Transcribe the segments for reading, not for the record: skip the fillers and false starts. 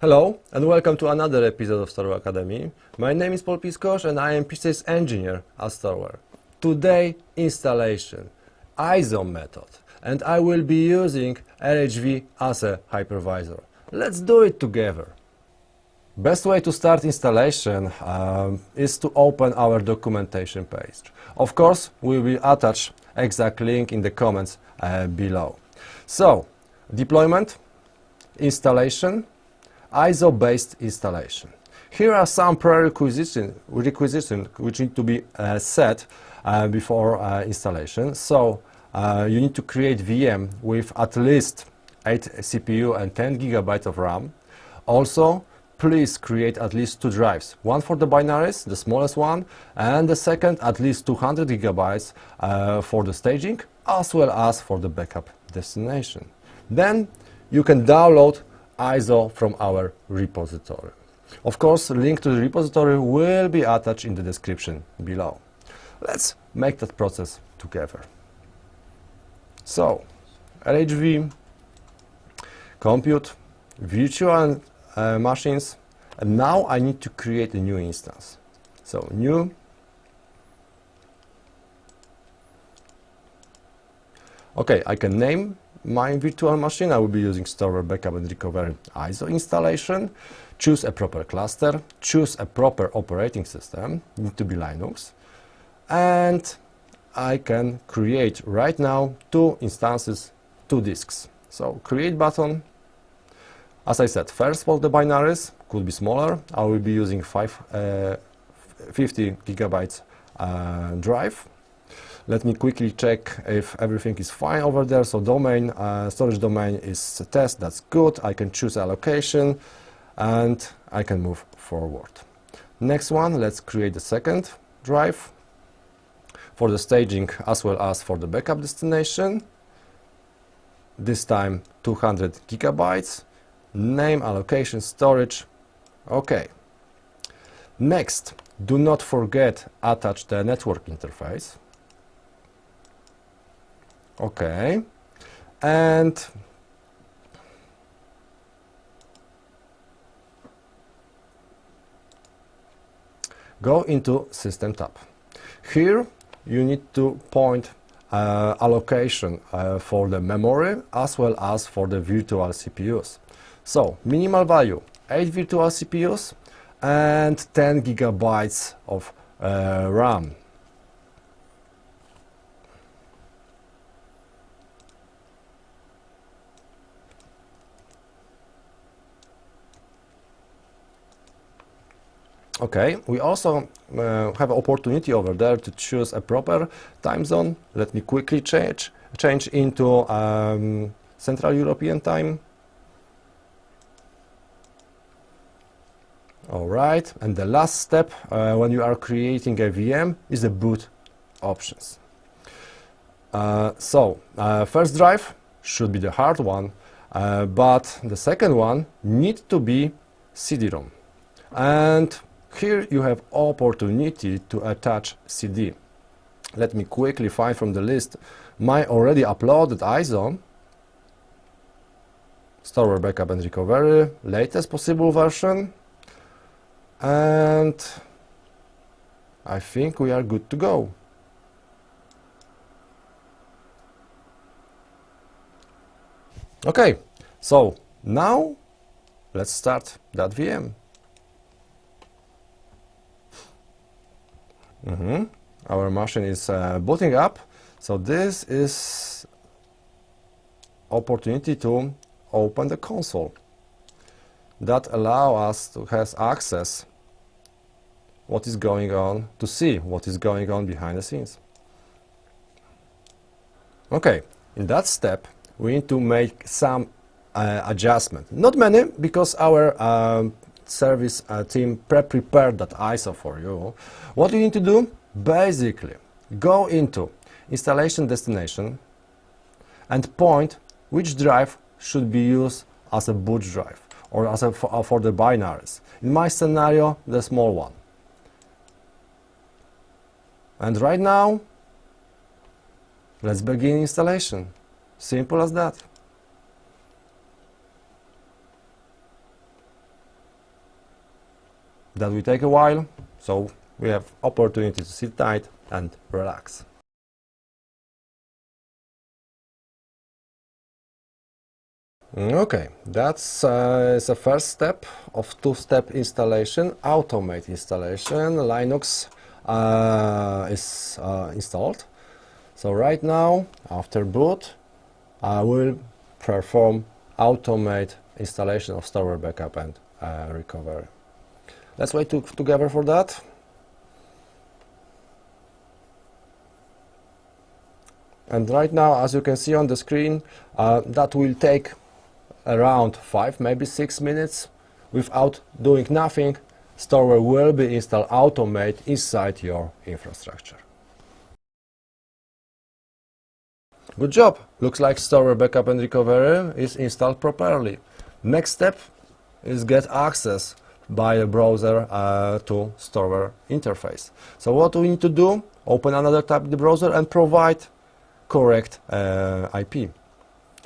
Hello and welcome to another episode of Storware Academy. My name is Paweł Piskorz and I am PCS engineer at Storware. Today installation, ISO method, and I will be using LHV as a hypervisor. Let's do it together. Best way to start installation is to open our documentation page. Of course, we will attach exact link in the comments below. So, deployment, installation, ISO-based installation. Here are some prerequisites which need to be set before installation. So you need to create VM with at least 8 CPU and 10 GB of RAM. Also, please create at least 2 drives. One for the binaries, the smallest one, and the second at least 200 GB for the staging, as well as for the backup destination. Then you can download ISO from our repository. Of course, link to the repository will be attached in the description below. Let's make that process together. So, LHV, compute, virtual machines, and now I need to create a new instance. So, new, okay, I can name my virtual machine. I will be using Storware Backup and Recovery ISO installation. Choose a proper cluster, choose a proper operating system, need to be Linux, and I can create right now 2 instances, 2 disks. So create button. As I said, first for the binaries, could be smaller. I will be using 50 GB drive. Let me quickly check if everything is fine over there. So domain, storage domain is test, that's good. I can choose allocation and I can move forward. Next one, let's create the second drive for the staging as well as for the backup destination. This time 200 GB. Name, allocation, storage. Okay. Next, do not forget attach the network interface. Okay, and go into System tab. Here you need to point allocation for the memory as well as for the virtual CPUs. So minimal value 8 virtual CPUs and 10 GB of RAM. Okay, we also have an opportunity over there to choose a proper time zone. Let me quickly change into Central European time. All right, and the last step when you are creating a VM is the boot options. First drive should be the hard one, but the second one needs to be CD-ROM. And here you have opportunity to attach CD. Let me quickly find from the list my already uploaded ISO, Storware Backup and Recovery, latest possible version, and I think we are good to go. Okay, so now let's start that VM. Our machine is booting up, so this is opportunity to open the console that allow us to have access what is going on, to see what is going on behind the scenes. Okay, in that step we need to make some adjustment. Not many, because our service team prepared that ISO for you. What you need to do? Basically, go into installation destination and point which drive should be used as a boot drive or as for the binaries. In my scenario, the small one. And right now, let's begin installation. Simple as that. That will take a while, so we have opportunity to sit tight and relax. Okay, that's the first step of two-step installation, automate installation. Linux is installed. So right now, after boot, I will perform automate installation of Storware Backup and Recovery. Let's wait together for that. And right now, as you can see on the screen, that will take around 5, maybe 6 minutes. Without doing nothing, Storware will be installed automate inside your infrastructure. Good job! Looks like Storware Backup and Recovery is installed properly. Next step is get access by a browser to Storware interface. So what we need to do, open another tab in the browser and provide correct IP.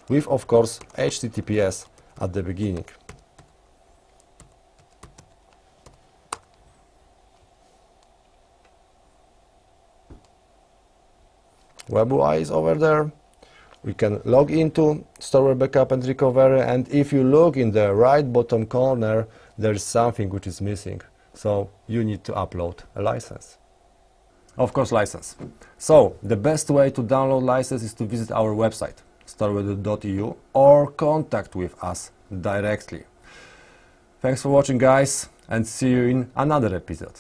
With, of course, HTTPS at the beginning. Web UI is over there. We can log into Storware Backup and Recovery, and if you look in the right bottom corner, there is something which is missing. So you need to upload a license. Of course, license. So the best way to download license is to visit our website, storware.eu, or contact with us directly. Thanks for watching, guys, and see you in another episode.